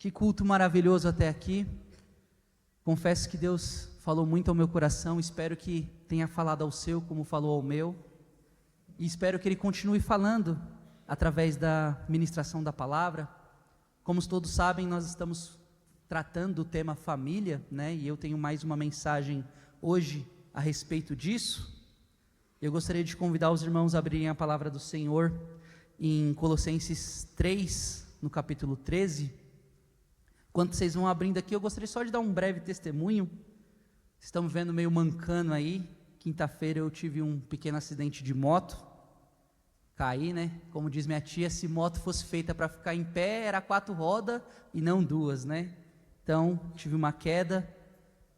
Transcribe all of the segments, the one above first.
Que culto maravilhoso até aqui. Confesso que Deus falou muito ao meu coração, espero que tenha falado ao seu como falou ao meu, e espero que Ele continue falando através da ministração da palavra. Como todos sabem, nós estamos tratando do tema família, né? E eu tenho mais uma mensagem hoje a respeito disso. Eu gostaria de convidar os irmãos a abrirem a palavra do Senhor em Colossenses 3, no capítulo 13. Enquanto vocês vão abrindo aqui, eu gostaria só de dar um breve testemunho. Vocês estão vendo meio mancando aí. Quinta-feira eu tive um pequeno acidente de moto. Caí, né? Como diz minha tia, se moto fosse feita para ficar em pé, era 4 rodas e não 2, né? Então, tive uma queda.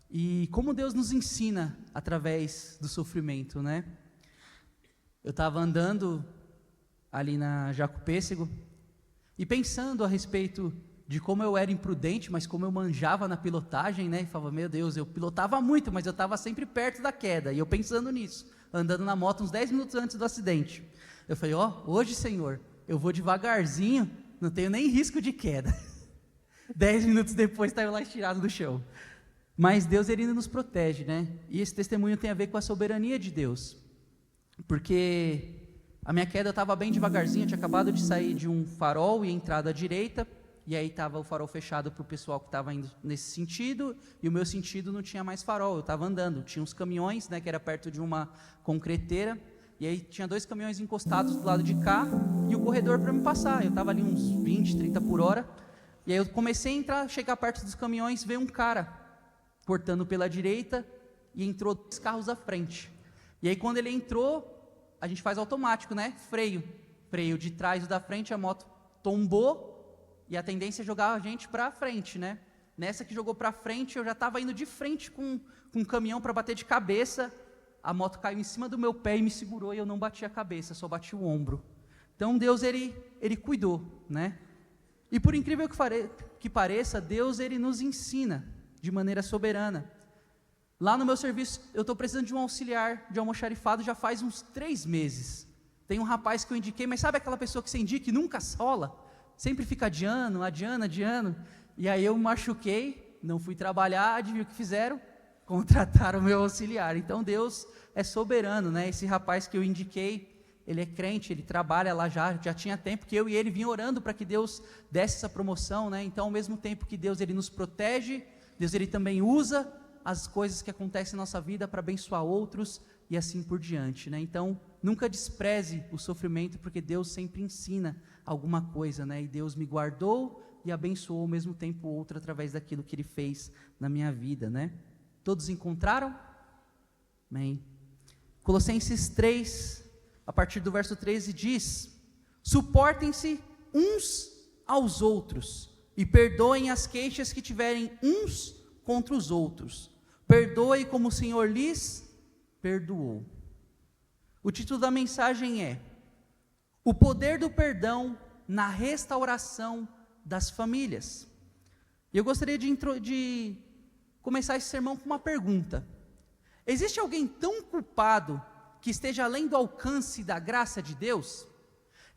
E como Deus nos ensina através do sofrimento, né? Eu estava andando ali na Jaco Pêssego e pensando a respeito de como eu era imprudente, mas como eu manjava na pilotagem, né? E falava, meu Deus, eu pilotava muito, mas eu estava sempre perto da queda. E eu pensando nisso, andando na moto uns 10 minutos antes do acidente. Eu falei, hoje, Senhor, eu vou devagarzinho, não tenho nem risco de queda. 10 minutos depois, estava lá estirado do chão. Mas Deus, Ele nos protege, né? E esse testemunho tem a ver com a soberania de Deus. Porque a minha queda, eu estava bem devagarzinho, eu tinha acabado de sair de um farol e entrada à direita, e aí estava o farol fechado para o pessoal que estava indo nesse sentido, e o meu sentido não tinha mais farol, eu estava andando, tinha uns caminhões, né, que era perto de uma concreteira, e aí tinha 2 caminhões encostados do lado de cá, e o corredor para me passar, eu estava ali uns 20, 30 por hora, e aí eu comecei a entrar, chegar perto dos caminhões, veio um cara, cortando pela direita, e entrou 2 carros à frente, e aí quando ele entrou, a gente faz automático, né, freio de trás e da frente, a moto tombou, e a tendência é jogar a gente para frente, né? Nessa que jogou para frente, eu já estava indo de frente com um caminhão para bater de cabeça, a moto caiu em cima do meu pé e me segurou, e eu não bati a cabeça, só bati o ombro. Então Deus, Ele cuidou, né? E por incrível que pareça, Deus, Ele nos ensina de maneira soberana. Lá no meu serviço, eu estou precisando de um auxiliar de almoxarifado já faz uns 3 meses. Tem um rapaz que eu indiquei, mas sabe aquela pessoa que você indica e nunca rola? Sempre fica adiando, e aí eu me machuquei, não fui trabalhar, adivinha o que fizeram? Contrataram o meu auxiliar. Então Deus é soberano, né? Esse rapaz que eu indiquei, ele é crente, ele trabalha lá já tinha tempo que eu e ele vinham orando para que Deus desse essa promoção, né? Então ao mesmo tempo que Deus, Ele nos protege, Deus, Ele também usa as coisas que acontecem na nossa vida para abençoar outros e assim por diante, né? Então nunca despreze o sofrimento, porque Deus sempre ensina alguma coisa, né? E Deus me guardou e abençoou ao mesmo tempo outro através daquilo que Ele fez na minha vida, né? Todos encontraram? Amém. Colossenses 3, a partir do verso 13 diz: suportem-se uns aos outros e perdoem as queixas que tiverem uns contra os outros. Perdoe como o Senhor lhes perdoou. O título da mensagem é: o poder do perdão na restauração das famílias. E eu gostaria de começar esse sermão com uma pergunta: existe alguém tão culpado que esteja além do alcance da graça de Deus?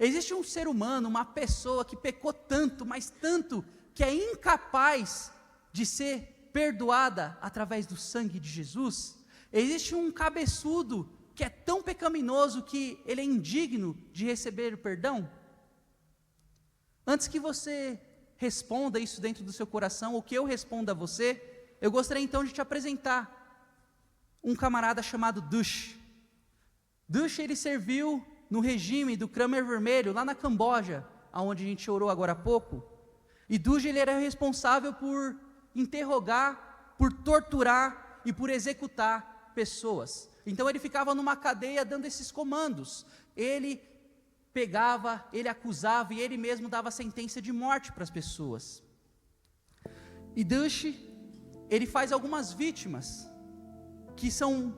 Existe um ser humano, uma pessoa que pecou tanto, mas tanto, que é incapaz de ser perdoada através do sangue de Jesus? Existe um cabeçudo que é tão pecaminoso que ele é indigno de receber o perdão? Antes que você responda isso dentro do seu coração, ou que eu responda a você, eu gostaria então de te apresentar um camarada chamado Dush. Dush, ele serviu no regime do Khmer Vermelho, lá na Camboja, onde a gente orou agora há pouco. E Dush, ele era responsável por interrogar, por torturar e por executar pessoas. Então ele ficava numa cadeia dando esses comandos. Ele pegava, ele acusava e ele mesmo dava sentença de morte para as pessoas. E Dush, ele faz algumas vítimas que são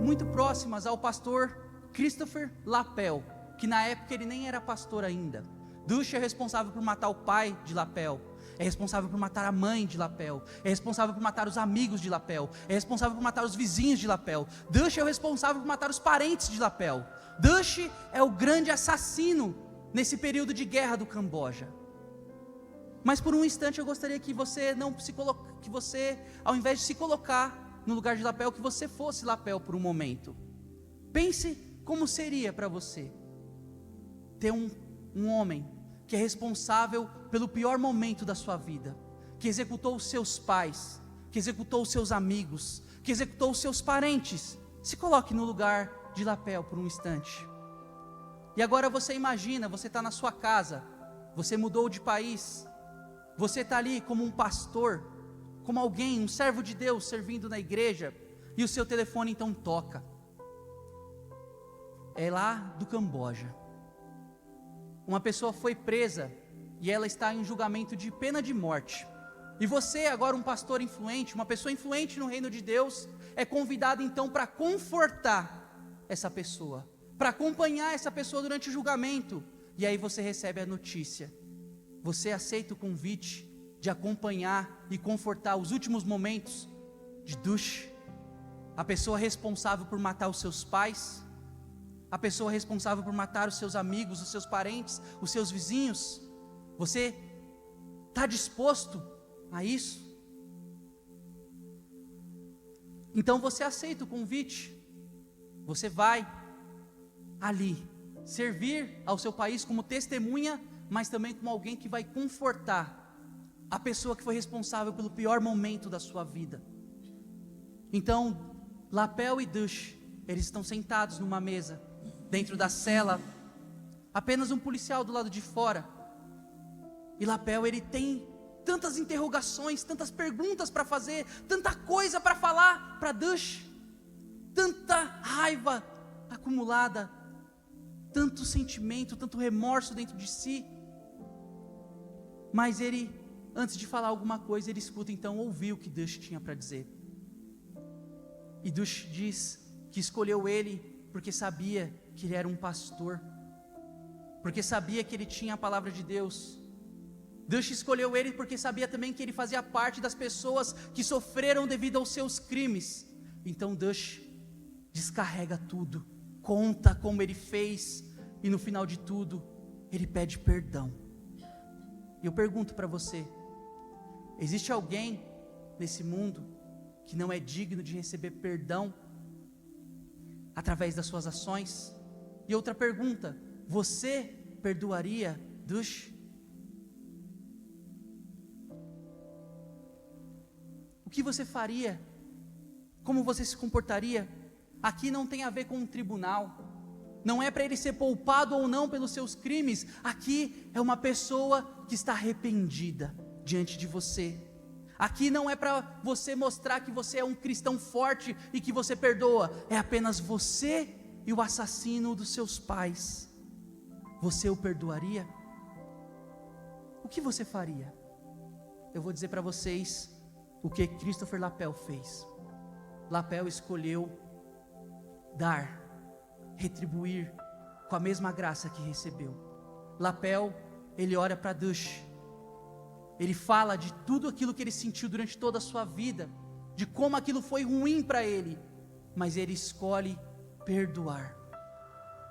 muito próximas ao pastor Christopher Lapel, que na época ele nem era pastor ainda. Dush é responsável por matar o pai de Lapel, é responsável por matar a mãe de Lapel, é responsável por matar os amigos de Lapel, é responsável por matar os vizinhos de Lapel. Dush é o responsável por matar os parentes de Lapel. Dush é o grande assassino nesse período de guerra do Camboja. Mas por um instante eu gostaria que você que você, ao invés de se colocar no lugar de Lapel, que você fosse Lapel por um momento. Pense como seria para você ter um homem que é responsável pelo pior momento da sua vida, que executou os seus pais, que executou os seus amigos, que executou os seus parentes. Se coloque no lugar de Lapel por um instante. E agora você imagina, você está na sua casa, você mudou de país, você está ali como um pastor, como alguém, um servo de Deus servindo na igreja, e o seu telefone então toca. É lá do Camboja. Uma pessoa foi presa e ela está em julgamento de pena de morte. E você, agora um pastor influente, uma pessoa influente no reino de Deus, é convidado então para confortar essa pessoa, para acompanhar essa pessoa durante o julgamento. E aí você recebe a notícia. Você aceita o convite de acompanhar e confortar os últimos momentos de Dush, a pessoa responsável por matar os seus pais, a pessoa responsável por matar os seus amigos, os seus parentes, os seus vizinhos. Você está disposto a isso? Então você aceita o convite, você vai ali servir ao seu país como testemunha, mas também como alguém que vai confortar a pessoa que foi responsável pelo pior momento da sua vida. Então Lapel e Dush, eles estão sentados numa mesa dentro da cela, apenas um policial do lado de fora. E Lapel, ele tem tantas interrogações, tantas perguntas para fazer, tanta coisa para falar para Dush, tanta raiva acumulada, tanto sentimento, tanto remorso dentro de si. Mas ele, antes de falar alguma coisa, ele escuta então ouvir o que Dush tinha para dizer. E Dush diz que escolheu ele porque sabia que ele era um pastor, porque sabia que ele tinha a palavra de Deus. Dush escolheu ele porque sabia também que ele fazia parte das pessoas que sofreram devido aos seus crimes. Então Dush descarrega tudo, conta como ele fez, e no final de tudo, ele pede perdão. E eu pergunto para você, existe alguém nesse mundo que não é digno de receber perdão através das suas ações? E outra pergunta, você perdoaria Dush? O que você faria? Como você se comportaria? Aqui não tem a ver com um tribunal, não é para ele ser poupado ou não pelos seus crimes. Aqui é uma pessoa que está arrependida diante de você. Aqui não é para você mostrar que você é um cristão forte e que você perdoa, é apenas você e o assassino dos seus pais. Você o perdoaria? O que você faria? Eu vou dizer para vocês o que Christopher Lapel fez. Lapel escolheu dar, retribuir com a mesma graça que recebeu. Lapel, ele olha para Dush, ele fala de tudo aquilo que ele sentiu durante toda a sua vida, de como aquilo foi ruim para ele, mas ele escolhe perdoar.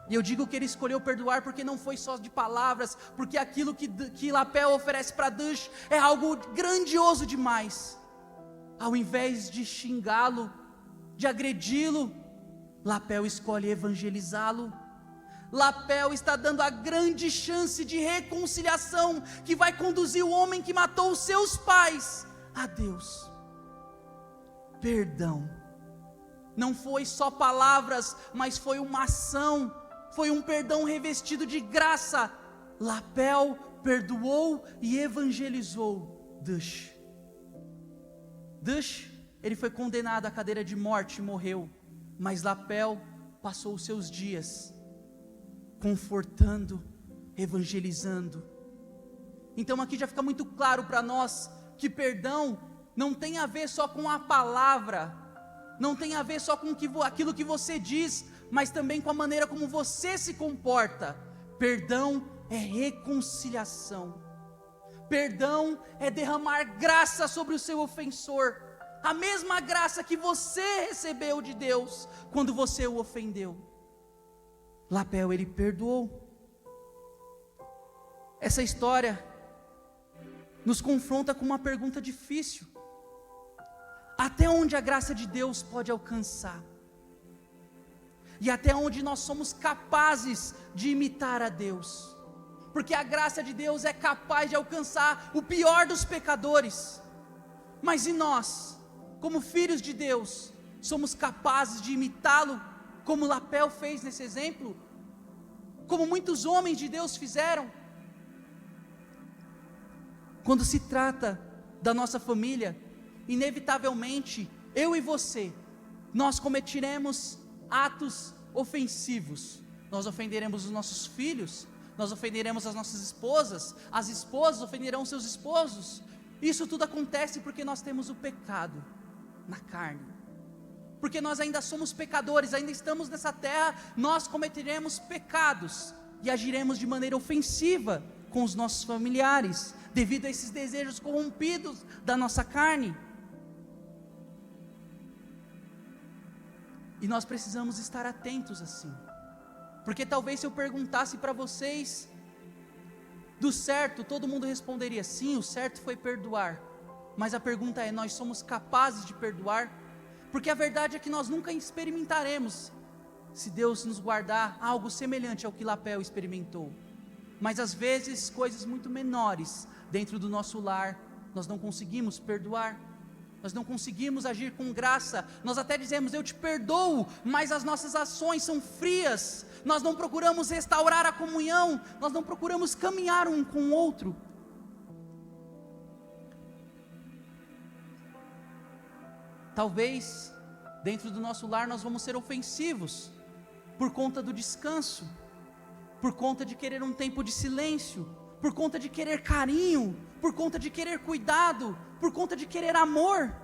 E eu digo que ele escolheu perdoar porque não foi só de palavras, porque aquilo que Lapel oferece para Dush é algo grandioso demais. Ao invés de xingá-lo, de agredi-lo, Lapel escolhe evangelizá-lo. Lapel está dando a grande chance de reconciliação que vai conduzir o homem que matou os seus pais a Deus. Perdão. Não foi só palavras, mas foi uma ação, foi um perdão revestido de graça. Lapel perdoou e evangelizou Dush. Dush, ele foi condenado à cadeira de morte e morreu, mas Lapel passou os seus dias confortando, evangelizando. Então aqui já fica muito claro para nós que perdão não tem a ver só com a palavra, não tem a ver só com aquilo que você diz, mas também com a maneira como você se comporta. Perdão é reconciliação. Perdão é derramar graça sobre o seu ofensor, a mesma graça que você recebeu de Deus quando você o ofendeu. Lapel, ele perdoou. Essa história nos confronta com uma pergunta difícil: até onde a graça de Deus pode alcançar? E até onde nós somos capazes de imitar a Deus? Porque a graça de Deus é capaz de alcançar o pior dos pecadores, mas e nós, como filhos de Deus, somos capazes de imitá-lo, como Lapel fez nesse exemplo? Como muitos homens de Deus fizeram? Quando se trata da nossa família, inevitavelmente, eu e você, nós cometeremos atos ofensivos. Nós ofenderemos os nossos filhos, nós ofenderemos as nossas esposas, as esposas ofenderão seus esposos. Isso tudo acontece porque nós temos o pecado na carne, porque nós ainda somos pecadores, ainda estamos nessa terra, nós cometeremos pecados e agiremos de maneira ofensiva com os nossos familiares, devido a esses desejos corrompidos da nossa carne. E nós precisamos estar atentos assim, porque talvez se eu perguntasse para vocês, do certo, todo mundo responderia sim, o certo foi perdoar, mas a pergunta é: nós somos capazes de perdoar? Porque a verdade é que nós nunca experimentaremos, se Deus nos guardar, algo semelhante ao que Lapel experimentou, mas às vezes coisas muito menores, dentro do nosso lar, nós não conseguimos perdoar, nós não conseguimos agir com graça, nós até dizemos eu te perdoo, mas as nossas ações são frias, nós não procuramos restaurar a comunhão, nós não procuramos caminhar um com o outro. Talvez, dentro do nosso lar nós vamos ser ofensivos, por conta do descanso, por conta de querer um tempo de silêncio, por conta de querer carinho, por conta de querer cuidado, por conta de querer amor.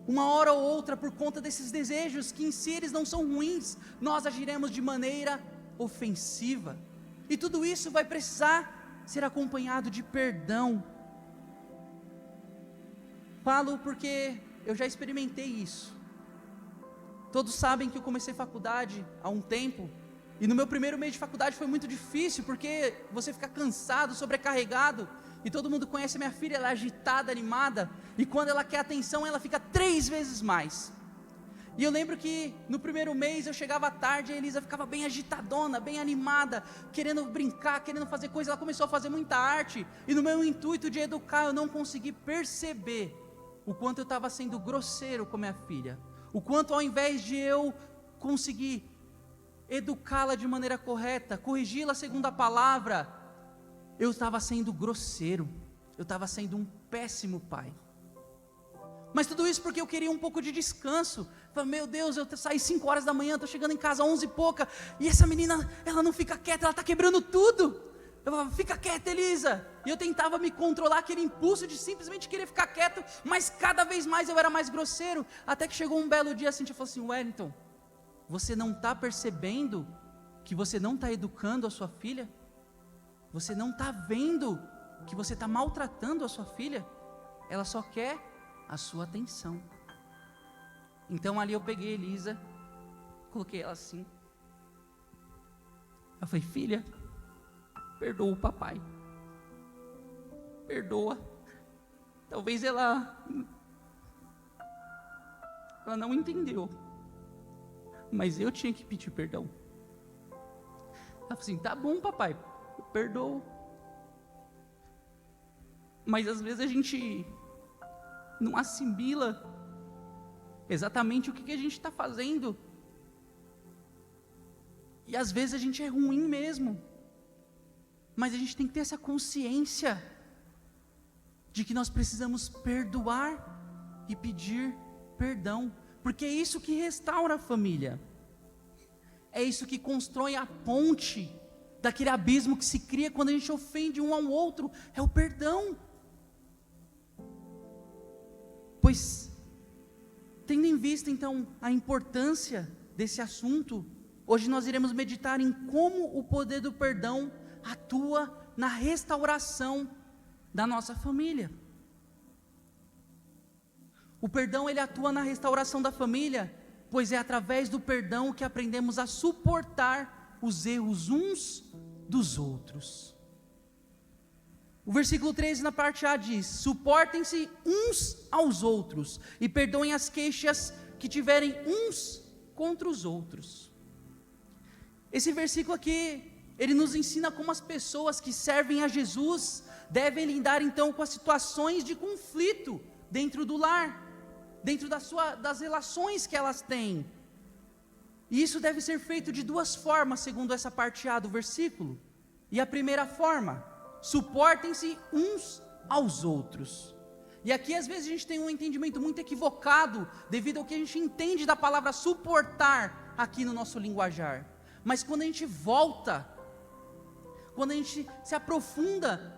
Uma hora ou outra, por conta desses desejos, que em si eles não são ruins, nós agiremos de maneira ofensiva, e tudo isso vai precisar ser acompanhado de perdão. Falo porque eu já experimentei isso. Todos sabem que eu comecei faculdade há um tempo, e no meu primeiro mês de faculdade foi muito difícil, porque você fica cansado, sobrecarregado, e todo mundo conhece a minha filha, ela é agitada, animada, e quando ela quer atenção, ela fica 3 vezes mais. E eu lembro que no primeiro mês eu chegava à tarde, a Elisa ficava bem agitadona, bem animada, querendo brincar, querendo fazer coisa, ela começou a fazer muita arte, e no meu intuito de educar, eu não consegui perceber o quanto eu estava sendo grosseiro com minha filha, o quanto ao invés de eu conseguir educá-la de maneira correta, corrigi-la segundo a palavra, eu estava sendo grosseiro, eu estava sendo um péssimo pai. Mas tudo isso porque eu queria um pouco de descanso. Falei, meu Deus, eu saí 5 horas da manhã, estou chegando em casa 11 e pouca, e essa menina, ela não fica quieta, ela está quebrando tudo. Eu falava, fica quieta, Elisa. E eu tentava me controlar, aquele impulso de simplesmente querer ficar quieto, mas cada vez mais eu era mais grosseiro, até que chegou um belo dia assim, eu falei assim, Wellington, você não está percebendo que você não está educando a sua filha? Você não está vendo que você está maltratando a sua filha? Ela só quer a sua atenção. Então ali eu peguei a Elisa, coloquei ela assim. Eu falei, filha, perdoa o papai. Perdoa. Talvez ela não entendeu, mas eu tinha que pedir perdão. Ela falou assim, tá bom papai, eu perdoo. Mas às vezes a gente não assimila exatamente o que a gente está fazendo, e às vezes a gente é ruim mesmo, mas a gente tem que ter essa consciência de que nós precisamos perdoar e pedir perdão, porque é isso que restaura a família, é isso que constrói a ponte daquele abismo que se cria quando a gente ofende um ao outro, é o perdão. Pois, tendo em vista então a importância desse assunto, hoje nós iremos meditar em como o poder do perdão atua na restauração da nossa família. O perdão, ele atua na restauração da família, pois é através do perdão que aprendemos a suportar os erros uns dos outros. O versículo 13 na parte A diz: suportem-se uns aos outros e perdoem as queixas que tiverem uns contra os outros. Esse versículo aqui, ele nos ensina como as pessoas que servem a Jesus devem lidar então com as situações de conflito dentro do lar, dentro das relações que elas têm. E isso deve ser feito de duas formas, segundo essa parte A do versículo. E a primeira forma: suportem-se uns aos outros. E aqui às vezes a gente tem um entendimento muito equivocado, devido ao que a gente entende da palavra suportar aqui no nosso linguajar. Mas quando a gente volta, quando a gente se aprofunda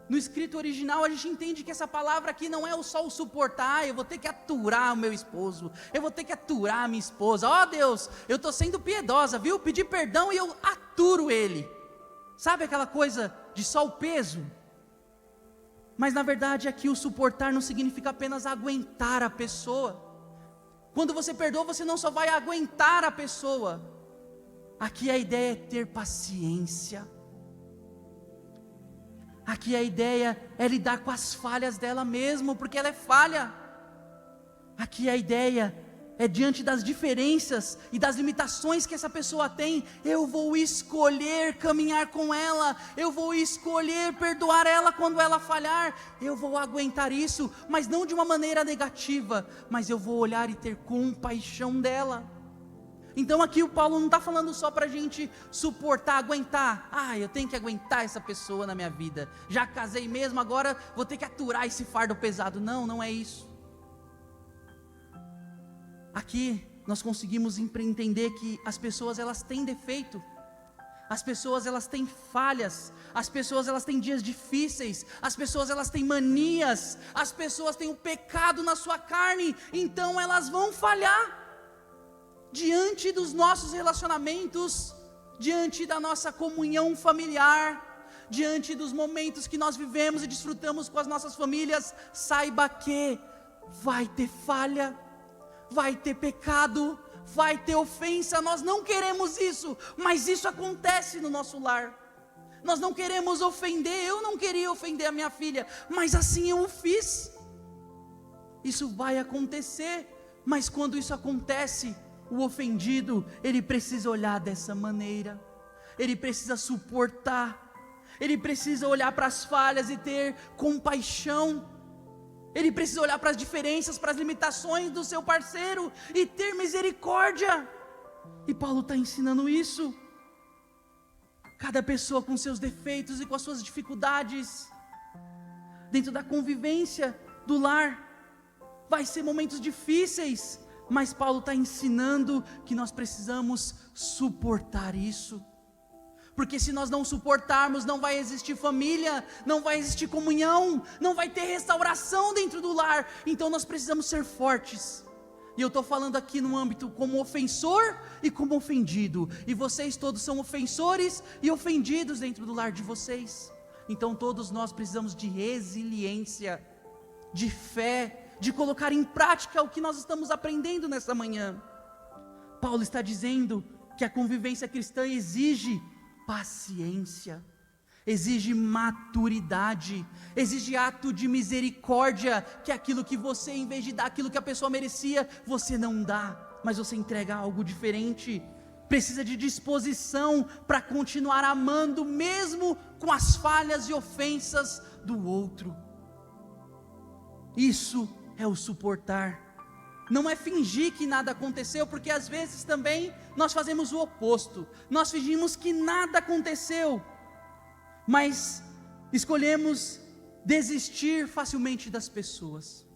no escrito original, a gente entende que essa palavra aqui não é só o suportar. Eu vou ter que aturar o meu esposo, eu vou ter que aturar a minha esposa. Ó Deus, eu estou sendo piedosa, viu? Pedir perdão e eu aturo ele. Sabe aquela coisa de só o peso? Mas na verdade aqui o suportar não significa apenas aguentar a pessoa. Quando você perdoa, você não só vai aguentar a pessoa. Aqui a ideia é ter paciência. Aqui a ideia é lidar com as falhas dela mesmo, porque ela é falha. Aqui a ideia é, diante das diferenças e das limitações que essa pessoa tem, eu vou escolher caminhar com ela, eu vou escolher perdoar ela quando ela falhar, eu vou aguentar isso, mas não de uma maneira negativa, mas eu vou olhar e ter compaixão dela. Então aqui o Paulo não está falando só para a gente suportar, aguentar. Eu tenho que aguentar essa pessoa na minha vida, já casei mesmo, agora vou ter que aturar esse fardo pesado. Não é isso. Aqui nós conseguimos entender que as pessoas elas têm defeito, as pessoas elas têm falhas, as pessoas elas têm dias difíceis, as pessoas elas têm manias, as pessoas têm o pecado na sua carne, então elas vão falhar. Diante dos nossos relacionamentos, diante da nossa comunhão familiar, diante dos momentos que nós vivemos e desfrutamos com as nossas famílias, saiba que vai ter falha, vai ter pecado, vai ter ofensa. Nós não queremos isso, mas isso acontece no nosso lar. Nós não queremos ofender, eu não queria ofender a minha filha, mas assim eu o fiz. Isso vai acontecer, mas quando isso acontece, o ofendido, ele precisa olhar dessa maneira, ele precisa suportar, ele precisa olhar para as falhas e ter compaixão, ele precisa olhar para as diferenças, para as limitações do seu parceiro e ter misericórdia. E Paulo está ensinando isso. Cada pessoa com seus defeitos e com as suas dificuldades, dentro da convivência do lar, vai ser momentos difíceis, mas Paulo está ensinando que nós precisamos suportar isso, porque se nós não suportarmos, não vai existir família, não vai existir comunhão, não vai ter restauração dentro do lar. Então nós precisamos ser fortes, e eu estou falando aqui no âmbito como ofensor e como ofendido, e vocês todos são ofensores e ofendidos dentro do lar de vocês. Então todos nós precisamos de resiliência, de fé, de colocar em prática o que nós estamos aprendendo nessa manhã. Paulo está dizendo que a convivência cristã exige paciência, exige maturidade, exige ato de misericórdia, que é aquilo que você, em vez de dar aquilo que a pessoa merecia, você não dá, mas você entrega algo diferente. Precisa de disposição para continuar amando, mesmo com as falhas e ofensas do outro. Isso é o suportar. Não é fingir que nada aconteceu, porque às vezes também nós fazemos o oposto. Nós fingimos que nada aconteceu, mas escolhemos desistir facilmente das pessoas.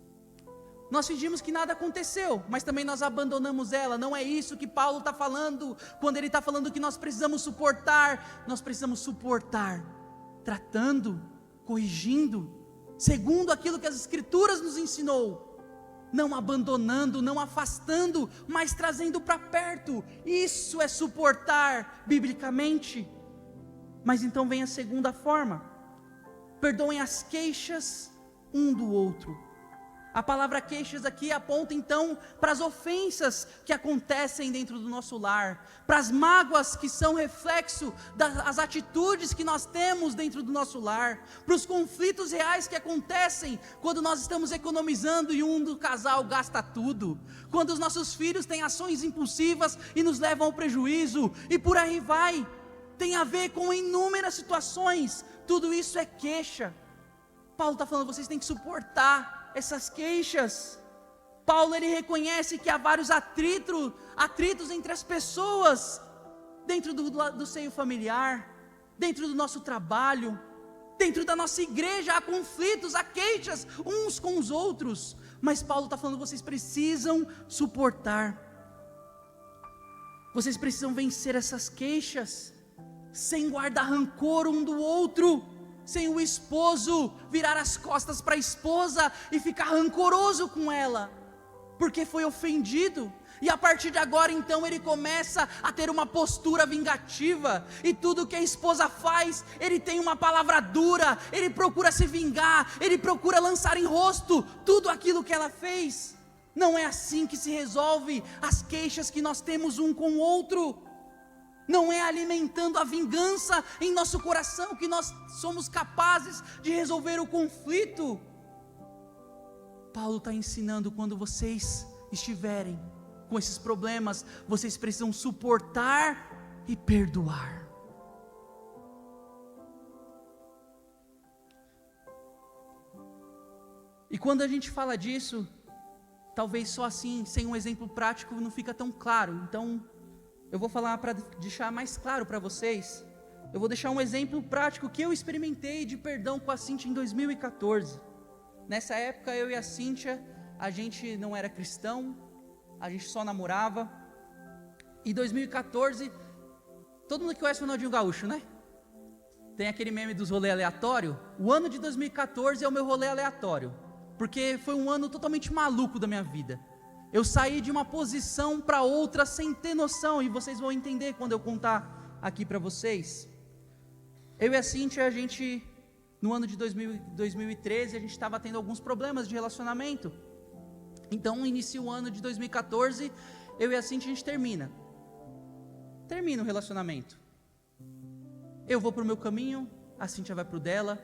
Nós fingimos que nada aconteceu, mas também nós abandonamos ela. Não é isso que Paulo está falando, quando ele está falando que nós precisamos suportar. Nós precisamos suportar, tratando, corrigindo, segundo aquilo que as Escrituras nos ensinou, não abandonando, não afastando, mas trazendo para perto. Isso é suportar biblicamente. Mas então vem a segunda forma: perdoem as queixas um do outro. A palavra queixas aqui aponta então para as ofensas que acontecem dentro do nosso lar, para as mágoas que são reflexo das atitudes que nós temos dentro do nosso lar, para os conflitos reais que acontecem quando nós estamos economizando e um do casal gasta tudo, quando os nossos filhos têm ações impulsivas e nos levam ao prejuízo, e por aí vai. Tem a ver com inúmeras situações, tudo isso é queixa. Paulo está falando, vocês têm que suportar essas queixas. Paulo ele reconhece que há vários atritos entre as pessoas, dentro do seio familiar, dentro do nosso trabalho, dentro da nossa igreja, há conflitos, há queixas uns com os outros, mas Paulo está falando, vocês precisam suportar, vocês precisam vencer essas queixas, sem guardar rancor um do outro, sem o esposo virar as costas para a esposa e ficar rancoroso com ela, porque foi ofendido, e a partir de agora então ele começa a ter uma postura vingativa, e tudo que a esposa faz, ele tem uma palavra dura, ele procura se vingar, ele procura lançar em rosto tudo aquilo que ela fez. Não é assim que se resolve as queixas que nós temos um com o outro. Não é alimentando a vingança em nosso coração que nós somos capazes de resolver o conflito. Paulo está ensinando, quando vocês estiverem com esses problemas, vocês precisam suportar e perdoar. E quando a gente fala disso, talvez só assim, sem um exemplo prático, não fica tão claro. Então, eu vou falar para deixar mais claro para vocês. Eu vou deixar um exemplo prático que eu experimentei de perdão com a Cíntia em 2014. Nessa época, eu e a Cíntia, a gente não era cristão, a gente só namorava. Em 2014, todo mundo que conhece o Ronaldinho Gaúcho, né? Tem aquele meme dos rolês aleatórios. O ano de 2014 é o meu rolê aleatório, porque foi um ano totalmente maluco da minha vida. Eu saí de uma posição para outra sem ter noção, e vocês vão entender quando eu contar aqui para vocês. Eu e a Cíntia, a gente, no ano de 2013, a gente estava tendo alguns problemas de relacionamento. Então, inicia o ano de 2014, eu e a Cíntia, a gente termina o relacionamento. Eu vou para o meu caminho, a Cíntia vai para o dela.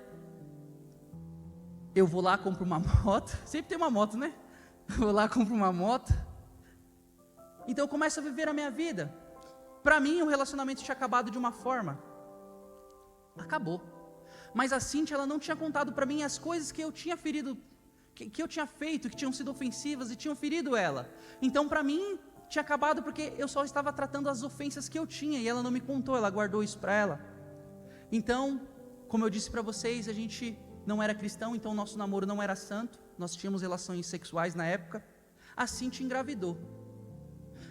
Eu vou lá, compro uma moto, sempre tem uma moto, né? Vou lá, compro uma moto. Então eu começo a viver a minha vida. Para mim o relacionamento tinha acabado de uma forma. Acabou. Mas a Cíntia, ela não tinha contado para mim as coisas que eu tinha ferido, que eu tinha feito, que tinham sido ofensivas e tinham ferido ela. Então para mim tinha acabado porque eu só estava tratando as ofensas que eu tinha, e ela não me contou, ela guardou isso para ela. Então, como eu disse para vocês, a gente não era cristão, então o nosso namoro não era santo. Nós tínhamos relações sexuais na época. A Cíntia engravidou.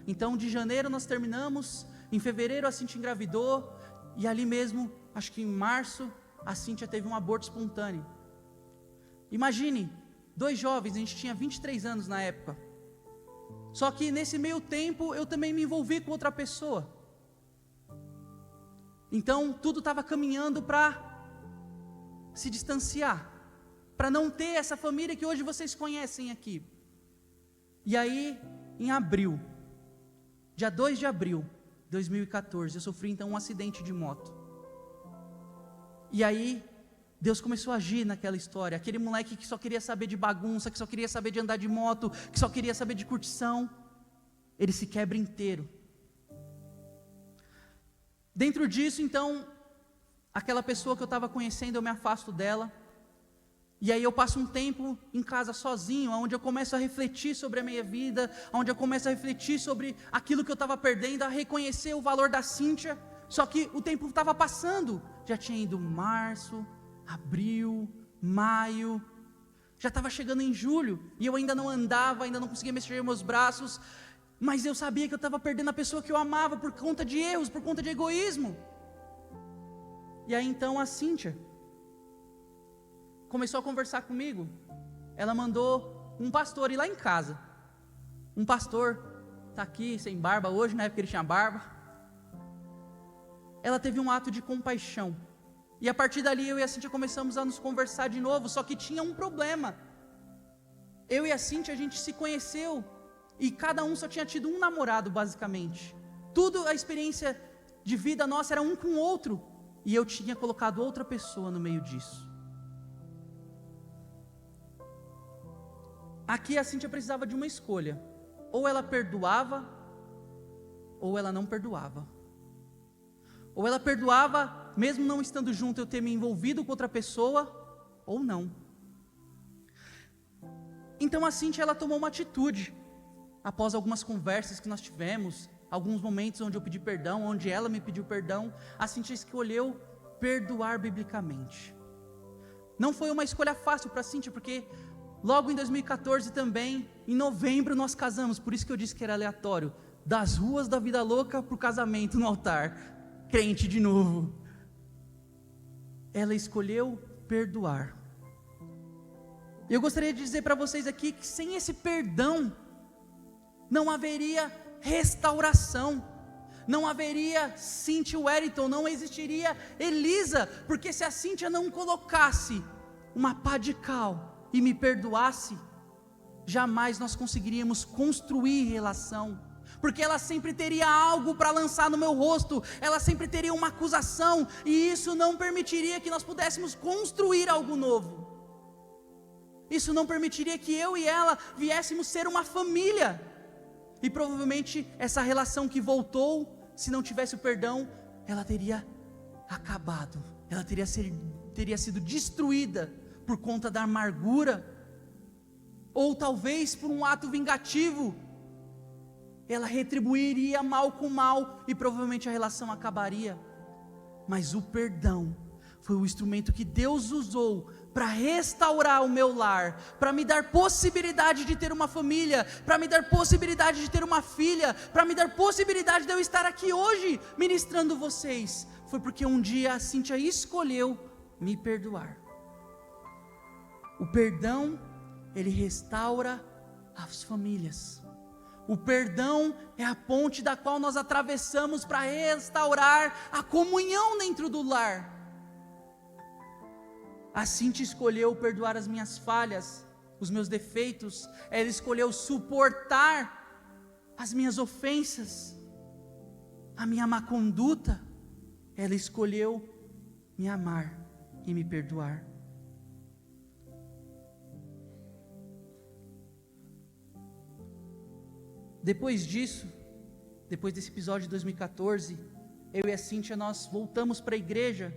Então de janeiro nós terminamos, em fevereiro a Cíntia engravidou, e ali mesmo, acho que em março, a Cíntia teve um aborto espontâneo. Imagine, 2 jovens, a gente tinha 23 anos na época. Só que nesse meio tempo eu também me envolvi com outra pessoa. Então tudo estava caminhando para se distanciar, para não ter essa família que hoje vocês conhecem aqui. E aí, em abril, dia 2 de abril de 2014, eu sofri então um acidente de moto. E aí, Deus começou a agir naquela história. Aquele moleque que só queria saber de bagunça, que só queria saber de andar de moto, que só queria saber de curtição, ele se quebra inteiro. Dentro disso, então, aquela pessoa que eu estava conhecendo, eu me afasto dela. E aí eu passo um tempo em casa sozinho, onde eu começo a refletir sobre a minha vida, onde eu começo a refletir sobre aquilo que eu estava perdendo, a reconhecer o valor da Cíntia. Só que o tempo estava passando, já tinha ido março, abril, maio, já estava chegando em julho, e eu ainda não andava, ainda não conseguia mexer meus braços, mas eu sabia que eu estava perdendo a pessoa que eu amava por conta de erros, por conta de egoísmo. E aí então a Cíntia começou a conversar comigo. Ela mandou um pastor ir lá em casa. Um pastor está aqui sem barba hoje, na época ele tinha barba. Ela teve um ato de compaixão. E a partir dali eu e a Cíntia começamos a nos conversar de novo, só que tinha um problema. eu e a Cíntia, a gente se conheceu, e cada um só tinha tido um namorado, basicamente. Tudo, a experiência de vida nossa era um com o outro, e eu tinha colocado outra pessoa no meio disso. Aqui a Cíntia precisava de uma escolha: ou ela perdoava, ou ela não perdoava. Ou ela perdoava, mesmo não estando junto, eu ter me envolvido com outra pessoa, ou não. Então a Cíntia, ela tomou uma atitude, após algumas conversas que nós tivemos, alguns momentos onde eu pedi perdão, onde ela me pediu perdão, a Cíntia escolheu perdoar biblicamente. Não foi uma escolha fácil para a Cíntia, porque logo em 2014 também, em novembro nós casamos, por isso que eu disse que era aleatório, das ruas da vida louca para o casamento no altar, crente de novo. Ela escolheu perdoar. Eu gostaria de dizer para vocês aqui que sem esse perdão, não haveria restauração, não haveria Cíntia Wellington, não existiria Elisa, porque se a Cíntia não colocasse uma pá de cal e me perdoasse, jamais nós conseguiríamos construir relação, porque ela sempre teria algo para lançar no meu rosto, ela sempre teria uma acusação, e isso não permitiria que nós pudéssemos construir algo novo. Isso não permitiria que eu e ela viéssemos ser uma família, e provavelmente essa relação que voltou, se não tivesse o perdão, ela teria acabado, ela teria sido destruída por conta da amargura, ou talvez por um ato vingativo, ela retribuiria mal com mal, e provavelmente a relação acabaria. Mas o perdão foi o instrumento que Deus usou para restaurar o meu lar, para me dar possibilidade de ter uma família, para me dar possibilidade de ter uma filha, para me dar possibilidade de eu estar aqui hoje ministrando vocês. Foi porque um dia a Cíntia escolheu me perdoar. O perdão, ele restaura as famílias. O perdão é a ponte da qual nós atravessamos para restaurar a comunhão dentro do lar. A Cíntia escolheu perdoar as minhas falhas, os meus defeitos. Ela escolheu suportar as minhas ofensas, a minha má conduta. Ela escolheu me amar e me perdoar. Depois disso, depois desse episódio de 2014, eu e a Cíntia, nós voltamos para a igreja,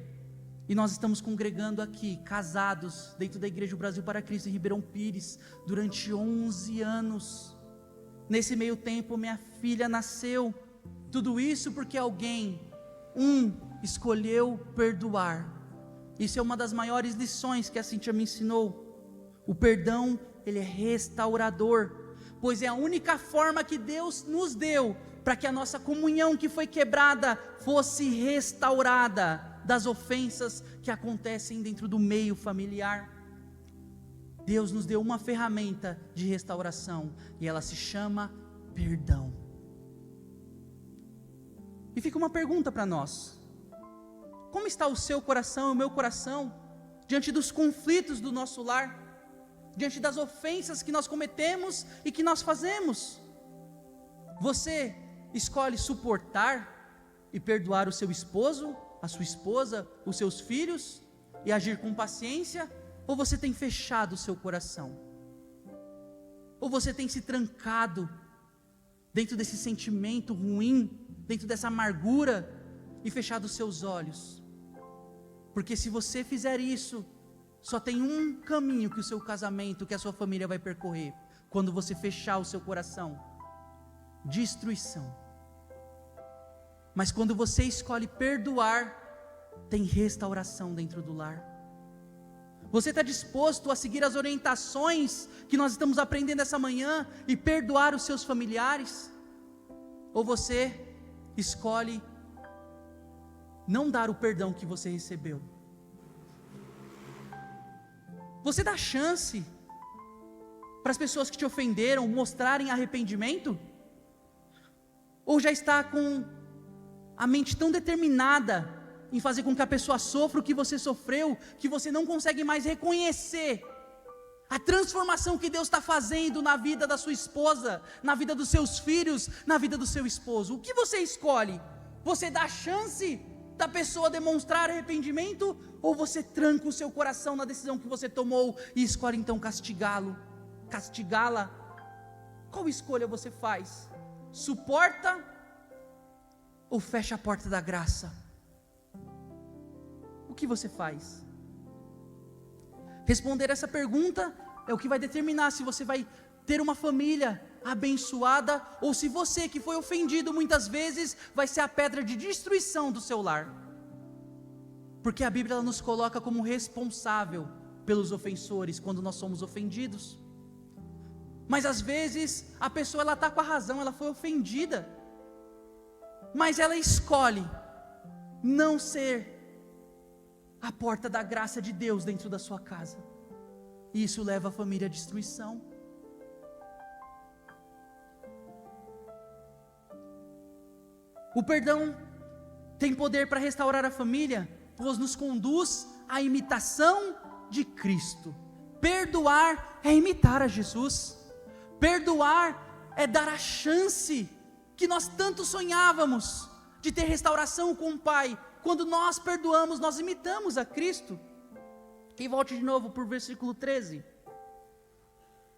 e nós estamos congregando aqui, casados, dentro da Igreja do Brasil para Cristo em Ribeirão Pires, durante 11 anos. Nesse meio tempo, minha filha nasceu. Tudo isso porque alguém, escolheu perdoar. Isso é uma das maiores lições que a Cíntia me ensinou. O perdão, ele é restaurador, pois é a única forma que Deus nos deu para que a nossa comunhão que foi quebrada fosse restaurada das ofensas que acontecem dentro do meio familiar. Deus nos deu uma ferramenta de restauração, e ela se chama perdão. E fica uma pergunta para nós: como está o seu coração e o meu coração diante dos conflitos do nosso lar, diante das ofensas que nós cometemos e que nós fazemos? Você escolhe suportar e perdoar o seu esposo, a sua esposa, os seus filhos, e agir com paciência? Ou você tem fechado o seu coração? Ou você tem se trancado dentro desse sentimento ruim, dentro dessa amargura, e fechado os seus olhos? Porque se você fizer isso, só tem um caminho que o seu casamento, que a sua família vai percorrer, quando você fechar o seu coração: destruição. Mas quando você escolhe perdoar, tem restauração dentro do lar. Você está disposto a seguir as orientações que nós estamos aprendendo essa manhã e perdoar os seus familiares? Ou você escolhe não dar o perdão que você recebeu? Você dá chance para as pessoas que te ofenderam mostrarem arrependimento? Ou já está com a mente tão determinada em fazer com que a pessoa sofra o que você sofreu, que você não consegue mais reconhecer a transformação que Deus está fazendo na vida da sua esposa, na vida dos seus filhos, na vida do seu esposo. O que você escolhe? Você dá a chance da pessoa demonstrar arrependimento, ou você tranca o seu coração na decisão que você tomou e escolhe então castigá-la? Qual escolha você faz? Suporta ou fecha a porta da graça? O que você faz? Responder essa pergunta é o que vai determinar se você vai ter uma família abençoada, ou se você, que foi ofendido muitas vezes, vai ser a pedra de destruição do seu lar. Porque a Bíblia ela nos coloca como responsável pelos ofensores quando nós somos ofendidos. Mas às vezes a pessoa ela está com a razão, ela foi ofendida, mas ela escolhe não ser a porta da graça de Deus dentro da sua casa, e isso leva a família à destruição. O perdão tem poder para restaurar a família, pois nos conduz à imitação de Cristo. Perdoar é imitar a Jesus. Perdoar é dar a chance que nós tanto sonhávamos de ter restauração com o Pai. Quando nós perdoamos, nós imitamos a Cristo. E volte de novo para o versículo 13.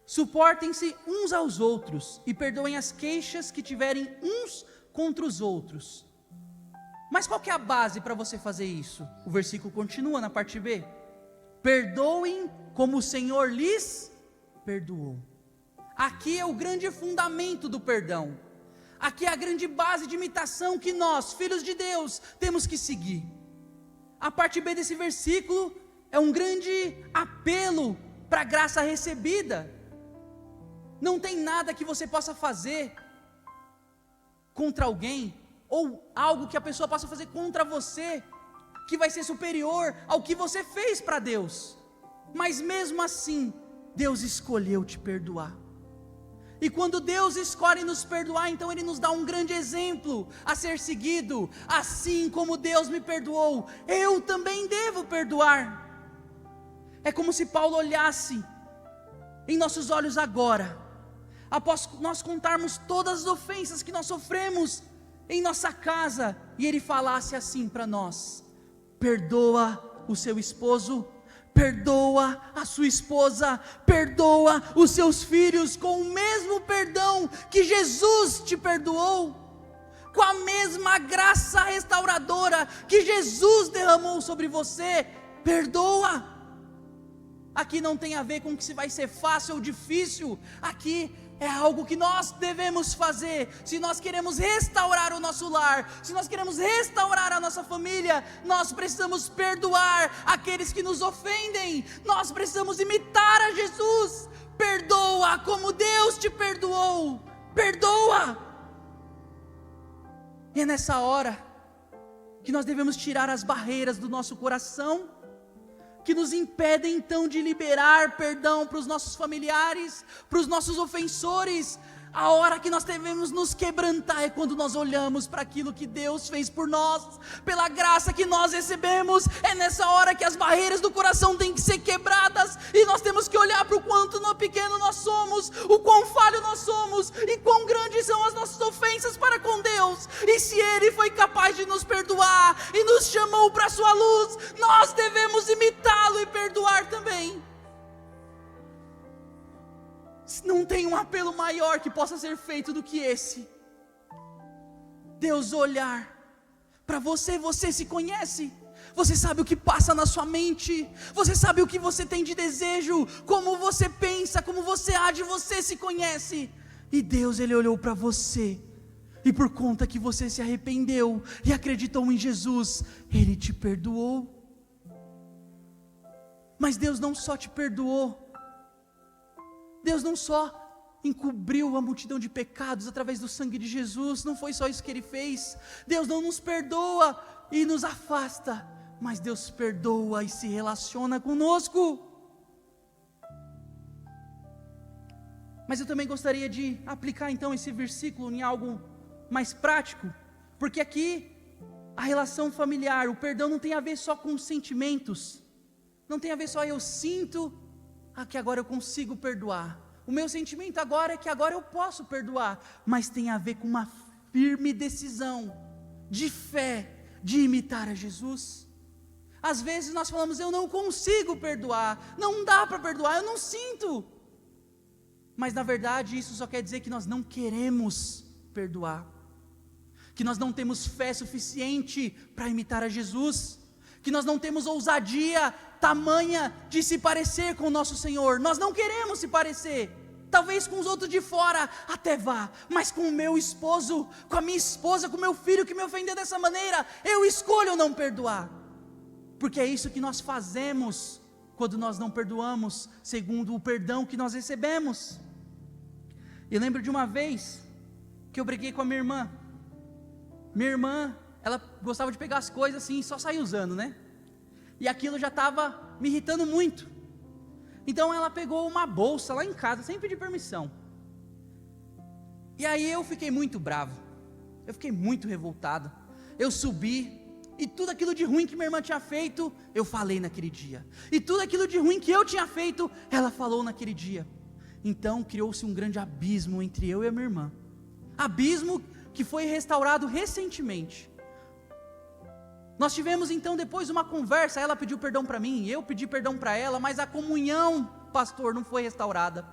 Suportem-se uns aos outros e perdoem as queixas que tiverem uns contra os outros. Mas qual que é a base para você fazer isso? O versículo continua na parte B. Perdoem como o Senhor lhes perdoou. Aqui é o grande fundamento do perdão. Aqui é a grande base de imitação que nós, filhos de Deus, temos que seguir. A parte B desse versículo é um grande apelo para a graça recebida. Não tem nada que você possa fazer contra alguém, ou algo que a pessoa possa fazer contra você, que vai ser superior ao que você fez para Deus. Mas mesmo assim, Deus escolheu te perdoar. E quando Deus escolhe nos perdoar, então Ele nos dá um grande exemplo a ser seguido. Assim como Deus me perdoou, eu também devo perdoar. É como se Paulo olhasse em nossos olhos agora, após nós contarmos todas as ofensas que nós sofremos em nossa casa, e ele falasse assim para nós: perdoa o seu esposo, perdoa a sua esposa, perdoa os seus filhos com o mesmo perdão que Jesus te perdoou, com a mesma graça restauradora que Jesus derramou sobre você. Perdoa. Aqui não tem a ver com que se vai ser fácil ou difícil, aqui é algo que nós devemos fazer. Se nós queremos restaurar o nosso lar, se nós queremos restaurar a nossa família, nós precisamos perdoar aqueles que nos ofendem. Nós precisamos imitar a Jesus. Perdoa como Deus te perdoou. Perdoa. E é nessa hora que nós devemos tirar as barreiras do nosso coração, que nos impedem então de liberar perdão para os nossos familiares, para os nossos ofensores. A hora que nós devemos nos quebrantar é quando nós olhamos para aquilo que Deus fez por nós, pela graça que nós recebemos. É nessa hora que as barreiras do coração têm que ser quebradas, e nós temos que olhar para o quanto pequeno nós somos, o quão falho nós somos, e quão grandes são as nossas ofensas para com Deus. E se Ele foi capaz de nos perdoar, e nos chamou para a sua luz, nós devemos imitá-lo e perdoar também. Não tem um apelo maior que possa ser feito do que esse. Deus olhar para você, você se conhece, você sabe o que passa na sua mente, você sabe o que você tem de desejo, como você pensa, como você age, você se conhece. E Deus, Ele olhou para você, e por conta que você se arrependeu e acreditou em Jesus, Ele te perdoou. Mas Deus não só te perdoou, Deus não só encobriu a multidão de pecados através do sangue de Jesus, não foi só isso que Ele fez. Deus não nos perdoa e nos afasta, mas Deus perdoa e se relaciona conosco. Mas eu também gostaria de aplicar então esse versículo em algo mais prático, porque aqui a relação familiar, o perdão não tem a ver só com sentimentos, não tem a ver só eu sinto que agora eu consigo perdoar. O meu sentimento agora é que agora eu posso perdoar. Mas tem a ver com uma firme decisão de fé, de imitar a Jesus. Às vezes nós falamos, eu não consigo perdoar, não dá para perdoar, eu não sinto. Mas na verdade isso só quer dizer que nós não queremos perdoar, que nós não temos fé suficiente para imitar a Jesus, que nós não temos ousadia tamanha de se parecer com o nosso Senhor. Nós não queremos se parecer. Talvez com os outros de fora até vá, mas com o meu esposo, com a minha esposa, com o meu filho que me ofendeu dessa maneira, eu escolho não perdoar, porque é isso que nós fazemos quando nós não perdoamos segundo o perdão que nós recebemos. Eu lembro de uma vez que eu briguei com a minha irmã. Minha irmã, ela gostava de pegar as coisas assim e só sair usando, né? E aquilo já estava me irritando muito. Então ela pegou uma bolsa lá em casa, sem pedir permissão. E aí eu fiquei muito bravo, eu fiquei muito revoltado. Eu subi, e tudo aquilo de ruim que minha irmã tinha feito, eu falei naquele dia. E tudo aquilo de ruim que eu tinha feito, ela falou naquele dia. Então criou-se um grande abismo entre eu e a minha irmã. Abismo que foi restaurado recentemente. Nós tivemos então depois uma conversa, ela pediu perdão para mim, eu pedi perdão para ela, mas a comunhão, pastor, não foi restaurada.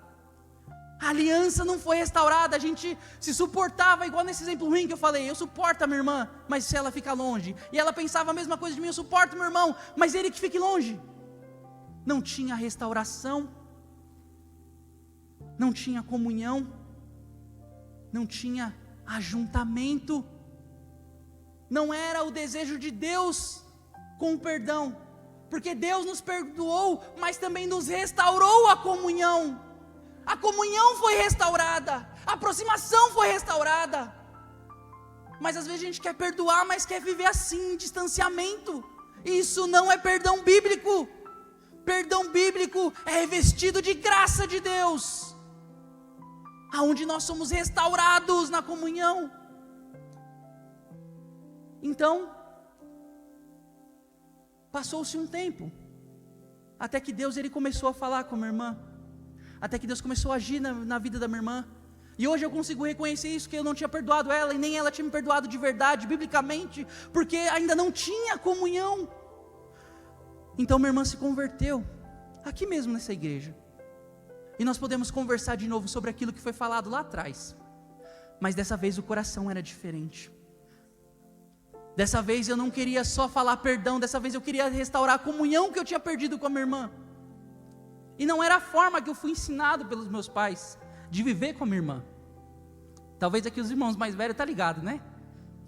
A aliança não foi restaurada, a gente se suportava, igual nesse exemplo ruim que eu falei, eu suporto a minha irmã, mas se ela fica longe, e ela pensava a mesma coisa de mim, eu suporto meu irmão, mas ele que fique longe. Não tinha restauração, não tinha comunhão, não tinha ajuntamento. Não era o desejo de Deus com o perdão, porque Deus nos perdoou, mas também nos restaurou a comunhão. A comunhão foi restaurada, a aproximação foi restaurada. Mas às vezes a gente quer perdoar, mas quer viver assim, em distanciamento. Isso não é perdão bíblico. Perdão bíblico é revestido de graça de Deus, aonde nós somos restaurados na comunhão. Então, passou-se um tempo, até que Deus ele começou a falar com a minha irmã, até que Deus começou a agir na vida da minha irmã, e hoje eu consigo reconhecer isso, que eu não tinha perdoado ela, e nem ela tinha me perdoado de verdade, biblicamente, porque ainda não tinha comunhão. Então minha irmã se converteu, aqui mesmo nessa igreja, e nós podemos conversar de novo sobre aquilo que foi falado lá atrás, mas dessa vez o coração era diferente. Dessa vez eu não queria só falar perdão, dessa vez eu queria restaurar a comunhão que eu tinha perdido com a minha irmã. E não era a forma que eu fui ensinado pelos meus pais, de viver com a minha irmã. Talvez aqui os irmãos mais velhos estão ligados, né?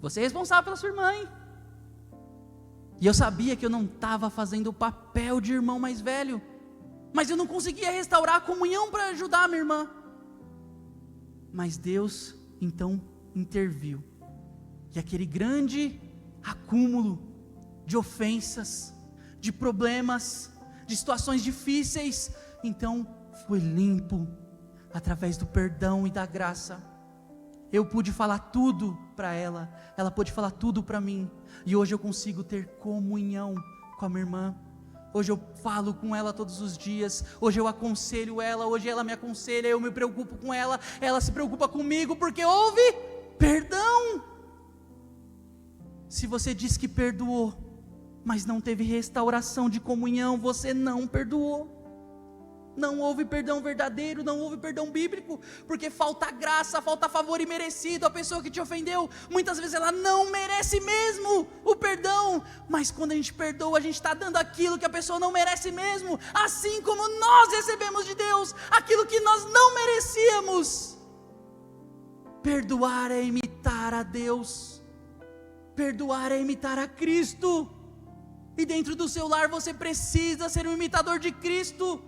Você é responsável pela sua irmã, hein? E eu sabia que eu não estava fazendo o papel de irmão mais velho, mas eu não conseguia restaurar a comunhão para ajudar a minha irmã. Mas Deus então interviu, e aquele grande acúmulo de ofensas, de problemas, de situações difíceis, então foi limpo através do perdão e da graça. Eu pude falar tudo para ela, ela pôde falar tudo para mim, e hoje eu consigo ter comunhão com a minha irmã. Hoje eu falo com ela todos os dias, hoje eu aconselho ela, hoje ela me aconselha, eu me preocupo com ela, ela se preocupa comigo, porque houve perdão. Se você diz que perdoou, mas não teve restauração de comunhão, você não perdoou. Não houve perdão verdadeiro, não houve perdão bíblico, porque falta graça, falta favor imerecido. A pessoa que te ofendeu, muitas vezes ela não merece mesmo o perdão, mas quando a gente perdoa, a gente está dando aquilo que a pessoa não merece mesmo, assim como nós recebemos de Deus aquilo que nós não merecíamos. Perdoar é imitar a Deus, perdoar é imitar a Cristo, e dentro do seu lar você precisa ser um imitador de Cristo.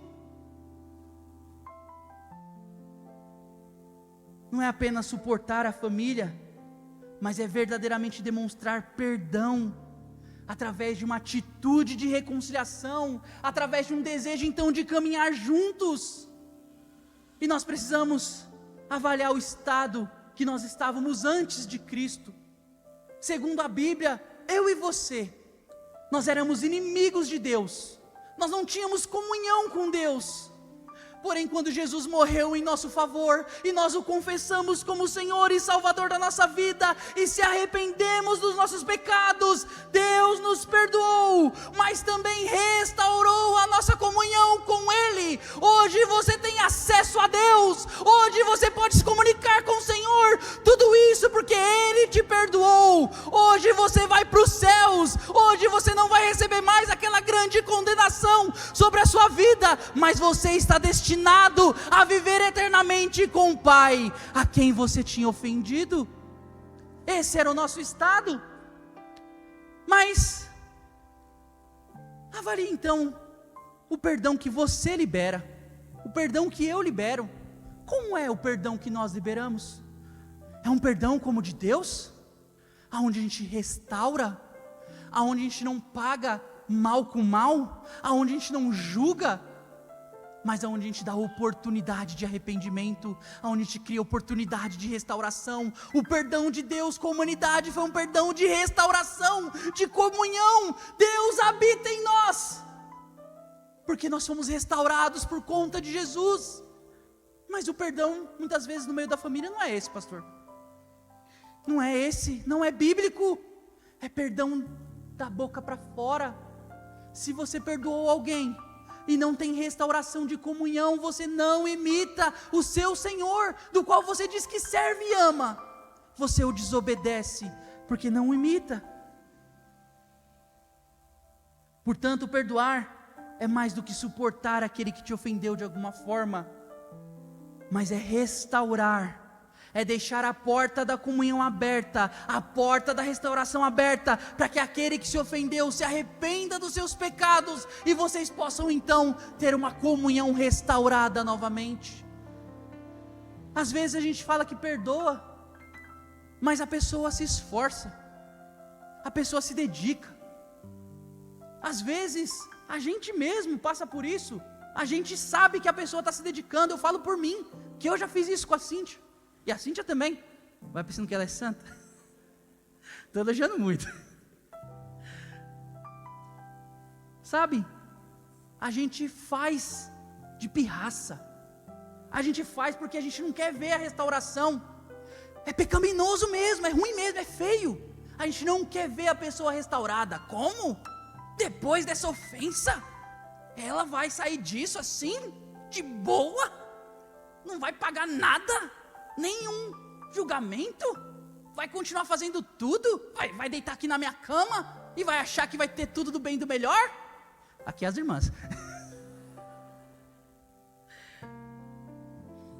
Não é apenas suportar a família, mas é verdadeiramente demonstrar perdão, através de uma atitude de reconciliação, através de um desejo então de caminhar juntos. E nós precisamos avaliar o estado que nós estávamos antes de Cristo. Segundo a Bíblia, eu e você, nós éramos inimigos de Deus, nós não tínhamos comunhão com Deus, Porém, quando Jesus morreu em nosso favor, e nós o confessamos como Senhor e Salvador da nossa vida, e se arrependemos dos nossos pecados, Deus nos perdoou, mas também restaurou a nossa comunhão com Ele. Hoje você tem acesso a Deus, hoje você pode se comunicar com o Senhor, tudo isso porque Ele te perdoou. Hoje você vai para os céus, hoje você não vai receber mais aquela grande condenação sobre a sua vida, mas você está destinado a viver eternamente com o Pai, a quem você tinha ofendido. Esse era o nosso estado. Mas avalie então o perdão que você libera, o perdão que eu libero. Como é o perdão que nós liberamos? É um perdão como de Deus, aonde a gente restaura, aonde a gente não paga mal com mal, aonde a gente não julga, mas aonde a gente dá oportunidade de arrependimento, aonde a gente cria oportunidade de restauração. O perdão de Deus com a humanidade foi um perdão de restauração, de comunhão. Deus habita em nós, porque nós somos restaurados por conta de Jesus. Mas o perdão, muitas vezes no meio da família, não é esse, pastor. Não é esse, não é bíblico. É perdão da boca para fora. Se você perdoou alguém e não tem restauração de comunhão, você não imita o seu Senhor, do qual você diz que serve e ama. Você o desobedece, porque não o imita. Portanto, perdoar é mais do que suportar aquele que te ofendeu de alguma forma, mas é restaurar, é deixar a porta da comunhão aberta, a porta da restauração aberta, para que aquele que se ofendeu se arrependa dos seus pecados, e vocês possam então ter uma comunhão restaurada novamente. Às vezes a gente fala que perdoa, mas a pessoa se esforça, a pessoa se dedica. Às vezes a gente mesmo passa por isso, a gente sabe que a pessoa está se dedicando. Eu falo por mim, que eu já fiz isso com a Cíntia. E a Cíntia também. Vai pensando que ela é santa? Estou elogiando muito. Sabe, a gente faz de pirraça. A gente faz porque a gente não quer ver a restauração. É pecaminoso mesmo, é ruim mesmo, é feio. A gente não quer ver a pessoa restaurada. Como? Depois dessa ofensa, ela vai sair disso assim, de boa? Não vai pagar nada? Nenhum julgamento? Vai continuar fazendo tudo? Vai deitar aqui na minha cama e vai achar que vai ter tudo do bem e do melhor? Aqui as irmãs.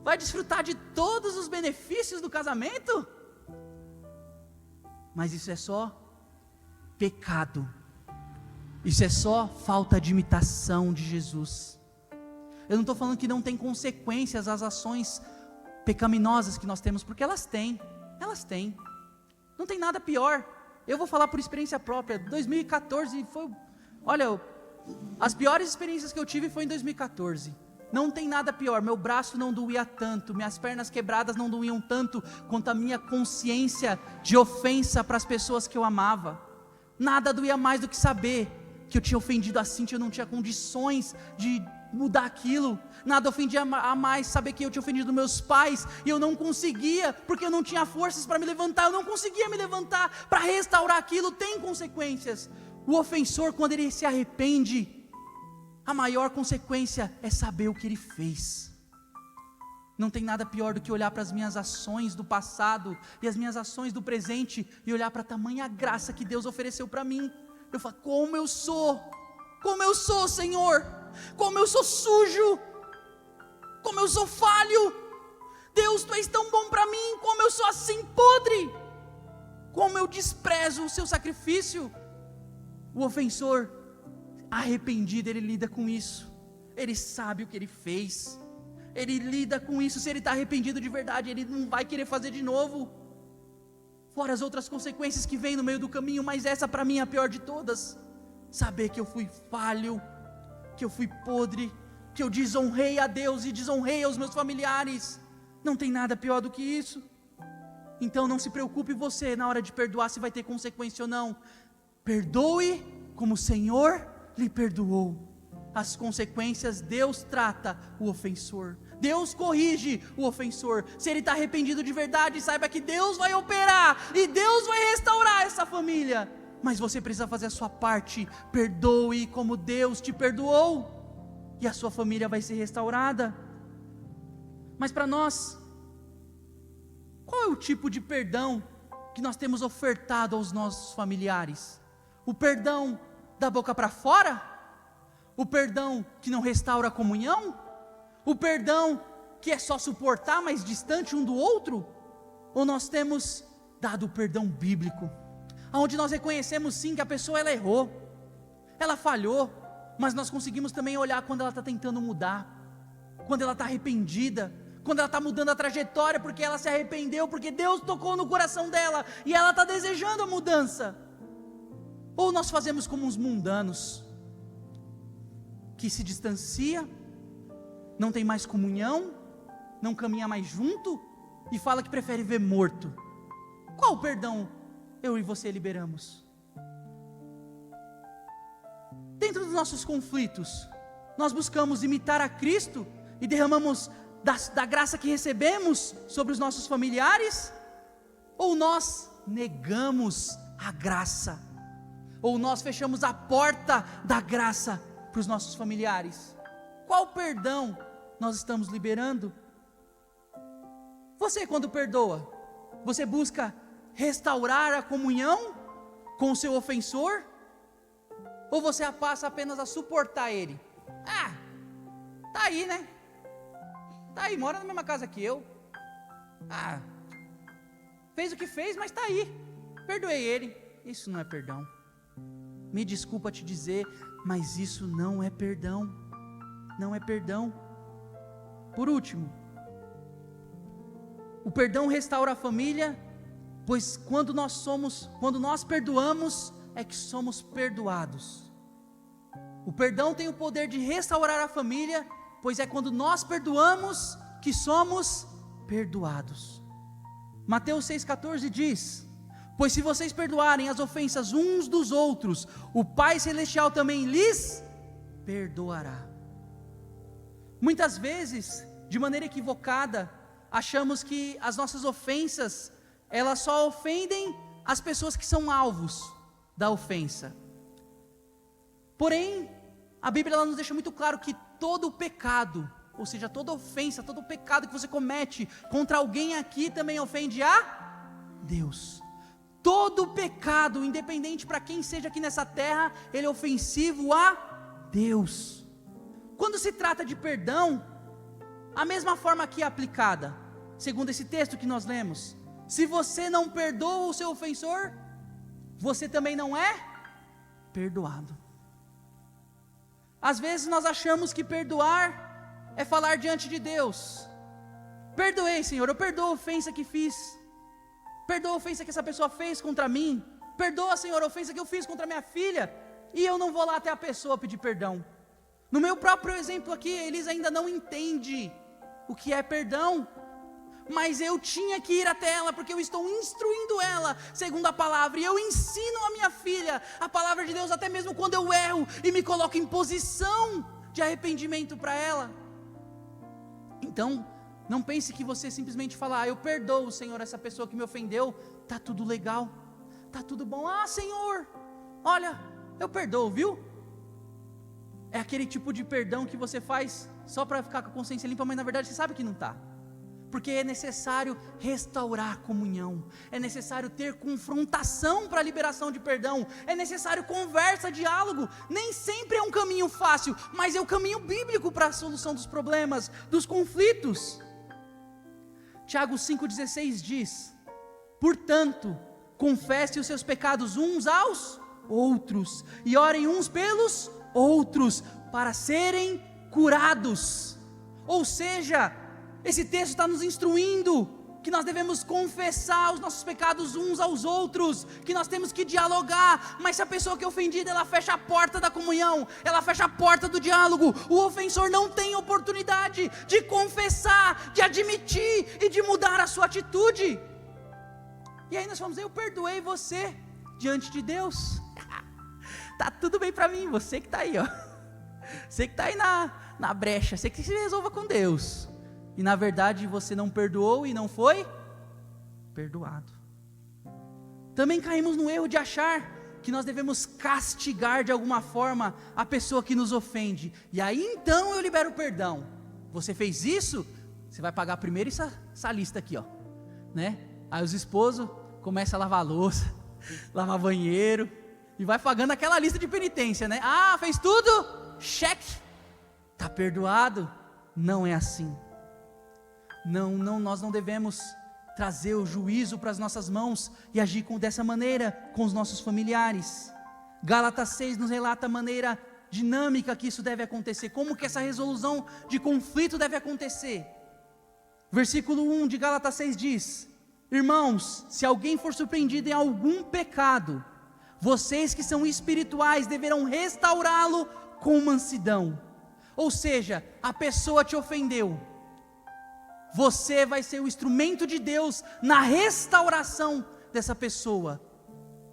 Vai desfrutar de todos os benefícios do casamento? Mas isso é só pecado. Isso é só falta de imitação de Jesus. Eu não estou falando que não tem consequências as ações pecaminosas que nós temos, porque elas têm, não tem nada pior. Eu vou falar por experiência própria. 2014 foi, olha, as piores experiências que eu tive foi em 2014, não tem nada pior. Meu braço não doía tanto, minhas pernas quebradas não doíam tanto, quanto a minha consciência de ofensa para as pessoas que eu amava. Nada doía mais do que saber que eu tinha ofendido a Cíntia, eu não tinha condições de mudar aquilo. Nada ofendia a mais saber que eu tinha ofendido meus pais, e eu não conseguia, porque eu não tinha forças para me levantar, eu não conseguia me levantar para restaurar aquilo. Tem consequências. O ofensor, quando ele se arrepende, a maior consequência é saber o que ele fez. Não tem nada pior do que olhar para as minhas ações do passado e as minhas ações do presente, e olhar para a tamanha graça que Deus ofereceu para mim. Eu falo, como eu sou, Senhor, como eu sou sujo, como eu sou falho. Deus, Tu és tão bom para mim, como eu sou assim podre, como eu desprezo o Seu sacrifício. O ofensor arrependido, ele lida com isso, ele sabe o que ele fez, ele lida com isso. Se ele está arrependido de verdade, ele não vai querer fazer de novo, fora as outras consequências que vêm no meio do caminho, mas essa para mim é a pior de todas. Saber que eu fui falho, que eu fui podre, que eu desonrei a Deus e desonrei aos meus familiares. Não tem nada pior do que isso. Então não se preocupe você na hora de perdoar se vai ter consequência ou não. Perdoe como o Senhor lhe perdoou. as consequências, Deus trata o ofensor, Deus corrige o ofensor. Se ele está arrependido de verdade, saiba que Deus vai operar, e Deus vai restaurar essa família, mas você precisa fazer a sua parte. Perdoe como Deus te perdoou, e a sua família vai ser restaurada. Mas para nós, qual é o tipo de perdão que nós temos ofertado aos nossos familiares? O perdão da boca para fora? O perdão que não restaura a comunhão? O perdão que é só suportar, mas distante um do outro? Ou nós temos dado o perdão bíblico, onde nós reconhecemos sim que a pessoa ela errou, ela falhou, mas nós conseguimos também olhar quando ela está tentando mudar, quando ela está arrependida, quando ela está mudando a trajetória, porque ela se arrependeu, porque Deus tocou no coração dela, e ela está desejando a mudança. Ou nós fazemos como uns mundanos, que se distancia, não tem mais comunhão, não caminha mais junto, e fala que prefere ver morto. Qual perdão eu e você liberamos? Dentro dos nossos conflitos, nós buscamos imitar a Cristo, e derramamos da graça que recebemos sobre os nossos familiares? Ou nós negamos a graça? Ou nós fechamos a porta da graça para os nossos familiares? Qual perdão nós estamos liberando? Você, quando perdoa, você busca restaurar a comunhão com o seu ofensor? Ou você passa apenas a suportar ele? Tá aí, né? Tá aí, mora na mesma casa que eu. Fez o que fez, mas tá aí. Perdoei ele. Isso não é perdão. Me desculpa te dizer, mas isso não é perdão. Não é perdão. Por último, o perdão restaura a família, pois quando nós perdoamos, é que somos perdoados. O perdão tem o poder de restaurar a família, pois é quando nós perdoamos que somos perdoados. Mateus 6,14 diz: pois se vocês perdoarem as ofensas uns dos outros, o Pai Celestial também lhes perdoará. Muitas vezes, de maneira equivocada, achamos que as nossas ofensas, elas só ofendem as pessoas que são alvos da ofensa. Porém, a Bíblia ela nos deixa muito claro que todo pecado, ou seja, toda ofensa, todo pecado que você comete contra alguém aqui também ofende a Deus. Todo pecado, independente para quem seja aqui nessa terra, ele é ofensivo a Deus. Quando se trata de perdão, a mesma forma aqui é aplicada, segundo esse texto que nós lemos. Se você não perdoa o seu ofensor, você também não é perdoado. Às vezes nós achamos que perdoar é falar diante de Deus: perdoei, Senhor, eu perdoo a ofensa que fiz, perdoa a ofensa que essa pessoa fez contra mim, perdoa, Senhor, a ofensa que eu fiz contra minha filha, e eu não vou lá até a pessoa pedir perdão. No meu próprio exemplo aqui, eles ainda não entendem o que é perdão, mas eu tinha que ir até ela, porque eu estou instruindo ela, segundo a palavra, e eu ensino a minha filha a palavra de Deus, até mesmo quando eu erro, e me coloco em posição de arrependimento para ela. Então, não pense que você simplesmente fala: eu perdoo, Senhor, essa pessoa que me ofendeu, tá tudo legal, tá tudo bom, Senhor, olha, eu perdoo, viu? É aquele tipo de perdão que você faz só para ficar com a consciência limpa, mas na verdade você sabe que não está, porque é necessário restaurar a comunhão, é necessário ter confrontação para a liberação de perdão, é necessário conversa, diálogo. Nem sempre é um caminho fácil, mas é o caminho bíblico para a solução dos problemas, dos conflitos. Tiago 5,16 diz: portanto, confesse os seus pecados uns aos outros, e orem uns pelos outros, para serem curados. Ou seja, esse texto está nos instruindo que nós devemos confessar os nossos pecados uns aos outros, que nós temos que dialogar. Mas se a pessoa que é ofendida, ela fecha a porta da comunhão, ela fecha a porta do diálogo, o ofensor não tem oportunidade de confessar, de admitir e de mudar a sua atitude. E aí nós vamos dizer: eu perdoei você diante de Deus, tá tudo bem para mim, você que está aí, Você que está aí na brecha, você que se resolva com Deus. E na verdade você não perdoou e não foi perdoado. Também caímos no erro de achar que nós devemos castigar de alguma forma a pessoa que nos ofende, e aí então eu libero o perdão. Você fez isso, você vai pagar primeiro essa lista aqui, ó, né? Aí os esposos começam a lavar a louça, lavar banheiro, e vai pagando aquela lista de penitência, né? Ah, fez tudo? Cheque, está perdoado. Não é assim. Não, nós não devemos trazer o juízo para as nossas mãos e agir dessa maneira com os nossos familiares. Gálatas 6 nos relata a maneira dinâmica que isso deve acontecer, como que essa resolução de conflito deve acontecer. Versículo 1 de Gálatas 6 diz: irmãos, se alguém for surpreendido em algum pecado, vocês que são espirituais deverão restaurá-lo com mansidão. Ou seja, a pessoa te ofendeu, você vai ser o instrumento de Deus na restauração dessa pessoa.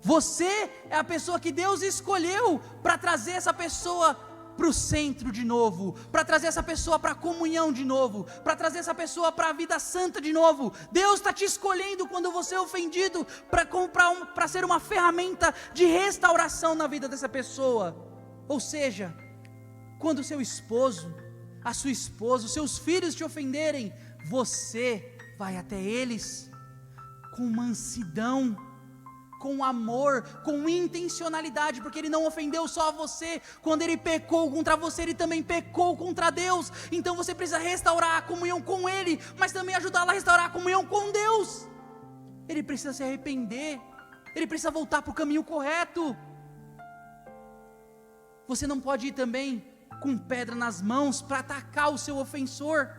Você é a pessoa que Deus escolheu para trazer essa pessoa para o centro de novo, para trazer essa pessoa para a comunhão de novo, para trazer essa pessoa para a vida santa de novo. Deus está te escolhendo quando você é ofendido para ser uma ferramenta de restauração na vida dessa pessoa. Ou seja, quando o seu esposo, a sua esposa, os seus filhos te ofenderem, você vai até eles com mansidão, com amor, com intencionalidade, porque ele não ofendeu só você. Quando ele pecou contra você, ele também pecou contra Deus. Então você precisa restaurar a comunhão com ele, mas também ajudá-lo a restaurar a comunhão com Deus. Ele precisa se arrepender, ele precisa voltar para o caminho correto. Você não pode ir também com pedra nas mãos para atacar o seu ofensor,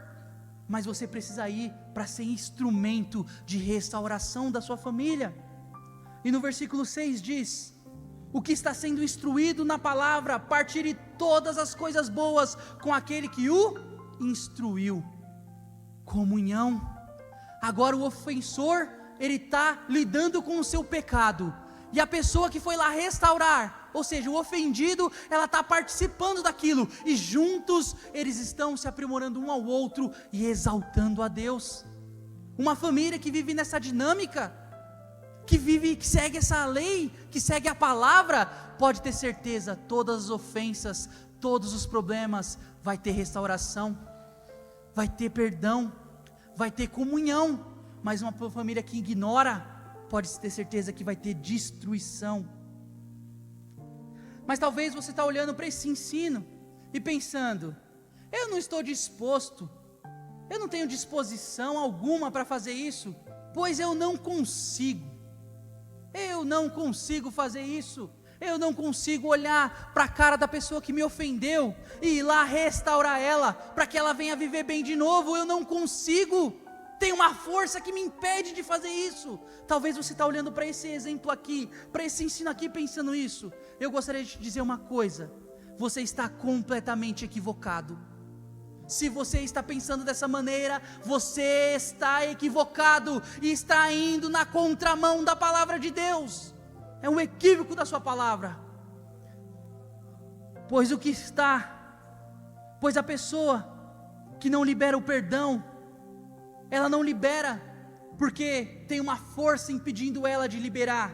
mas você precisa ir para ser instrumento de restauração da sua família. E no versículo 6 diz: o que está sendo instruído na palavra, partilhe todas as coisas boas com aquele que o instruiu. Comunhão. Agora o ofensor, ele está lidando com o seu pecado, e a pessoa que foi lá restaurar, ou seja, o ofendido, ela está participando daquilo, e juntos eles estão se aprimorando um ao outro e exaltando a Deus. Uma família que vive nessa dinâmica, que segue essa lei, que segue a palavra, pode ter certeza, todas as ofensas, todos os problemas, vai ter restauração, vai ter perdão, vai ter comunhão. Mas uma família que ignora, pode ter certeza que vai ter destruição. Mas talvez você está olhando para esse ensino e pensando: eu não estou disposto, eu não tenho disposição alguma para fazer isso, pois eu não consigo fazer isso, eu não consigo olhar para a cara da pessoa que me ofendeu e ir lá restaurar ela, para que ela venha viver bem de novo. Eu não consigo, tem uma força que me impede de fazer isso. Talvez você está olhando para esse exemplo aqui, para esse ensino aqui, pensando isso. Eu gostaria de te dizer uma coisa: você está completamente equivocado. Se você está pensando dessa maneira, você está equivocado e está indo na contramão da palavra de Deus. É um equívoco da sua palavra. Pois a pessoa que não libera o perdão, ela não libera porque tem uma força impedindo ela de liberar.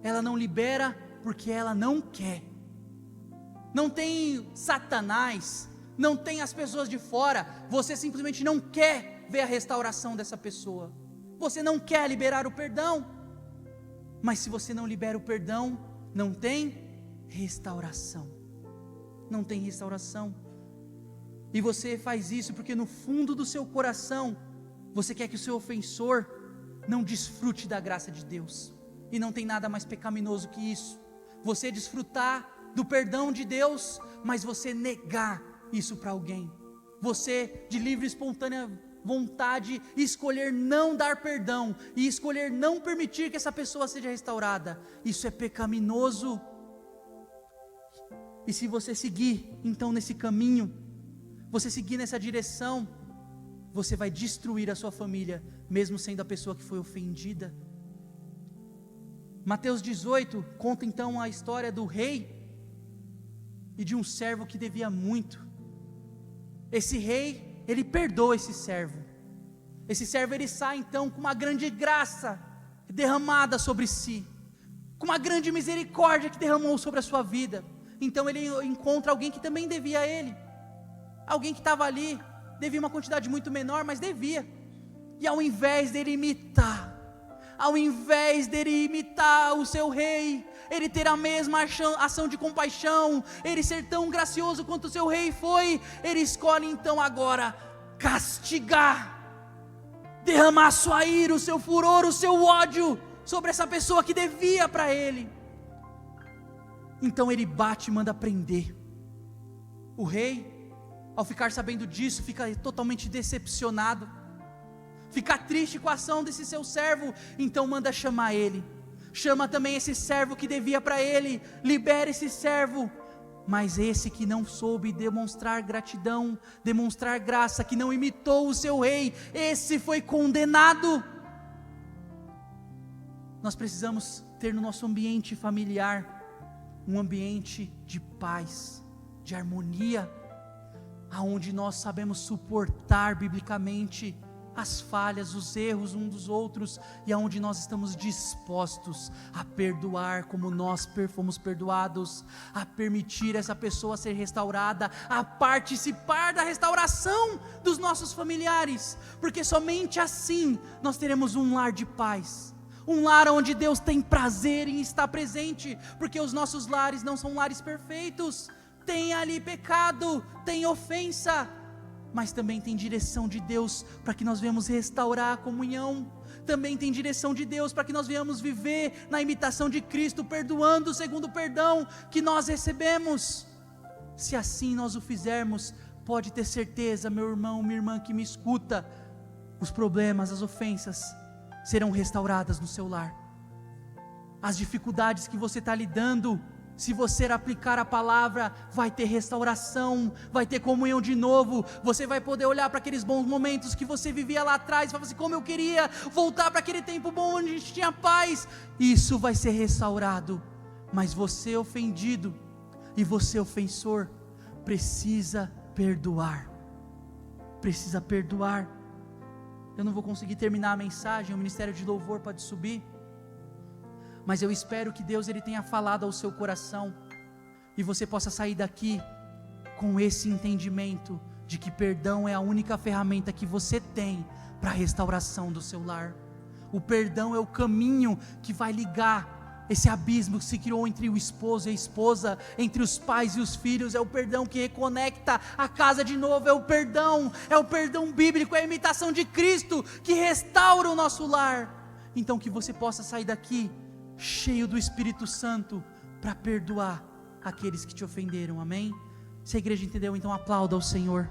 Ela não libera porque ela não quer. Não tem Satanás, não tem as pessoas de fora, você simplesmente não quer ver a restauração dessa pessoa, você não quer liberar o perdão. Mas se você não libera o perdão, não tem restauração, não tem restauração. E você faz isso porque no fundo do seu coração, você quer que o seu ofensor não desfrute da graça de Deus. E não tem nada mais pecaminoso que isso, você desfrutar do perdão de Deus, mas você negar isso para alguém. Você, de livre e espontânea vontade, escolher não dar perdão e escolher não permitir que essa pessoa seja restaurada. Isso é pecaminoso. E se você seguir então nesse caminho, você seguir nessa direção, você vai destruir a sua família, mesmo sendo a pessoa que foi ofendida. Mateus 18 conta então a história do rei e de um servo que devia muito. Esse rei, ele perdoa esse servo. Esse servo, ele sai então com uma grande graça derramada sobre si, com uma grande misericórdia que derramou sobre a sua vida. Então ele encontra alguém que também devia a ele, alguém que estava ali, devia uma quantidade muito menor, mas devia. E ao invés dele imitar o seu rei, ele ter a mesma ação de compaixão, ele ser tão gracioso quanto o seu rei foi, ele escolhe então agora castigar, derramar a sua ira, o seu furor, o seu ódio sobre essa pessoa que devia para ele. Então ele bate e manda prender. O rei, ao ficar sabendo disso, fica totalmente decepcionado, fica triste com a ação desse seu servo, então manda chamar ele. Chama também esse servo que devia para ele, libera esse servo. Mas esse que não soube demonstrar gratidão, demonstrar graça, que não imitou o seu rei, esse foi condenado. Nós precisamos ter no nosso ambiente familiar um ambiente de paz, de harmonia, aonde nós sabemos suportar biblicamente as falhas, os erros uns dos outros, e aonde nós estamos dispostos a perdoar como nós fomos perdoados, a permitir essa pessoa ser restaurada, a participar da restauração dos nossos familiares, porque somente assim nós teremos um lar de paz, um lar onde Deus tem prazer em estar presente, porque os nossos lares não são lares perfeitos, tem ali pecado, tem ofensa, mas também tem direção de Deus para que nós venhamos restaurar a comunhão, também tem direção de Deus para que nós venhamos viver na imitação de Cristo, perdoando segundo o perdão que nós recebemos. Se assim nós o fizermos, pode ter certeza, meu irmão, minha irmã que me escuta, os problemas, as ofensas serão restauradas no seu lar. As dificuldades que você está lidando, se você aplicar a palavra, vai ter restauração, vai ter comunhão de novo. Você vai poder olhar para aqueles bons momentos que você vivia lá atrás e falar assim: como eu queria voltar para aquele tempo bom onde a gente tinha paz. Isso vai ser restaurado. Mas você ofendido e você ofensor precisa perdoar. Precisa perdoar. Eu não vou conseguir terminar a mensagem, o ministério de louvor pode subir, mas eu espero que Deus ele tenha falado ao seu coração e você possa sair daqui com esse entendimento de que perdão é a única ferramenta que você tem para a restauração do seu lar. O perdão é o caminho que vai ligar esse abismo que se criou entre o esposo e a esposa, entre os pais e os filhos. É o perdão que reconecta a casa de novo, é o perdão bíblico, é a imitação de Cristo que restaura o nosso lar. Então que você possa sair daqui cheio do Espírito Santo para perdoar aqueles que te ofenderam, amém? Se a igreja entendeu, então aplauda ao Senhor.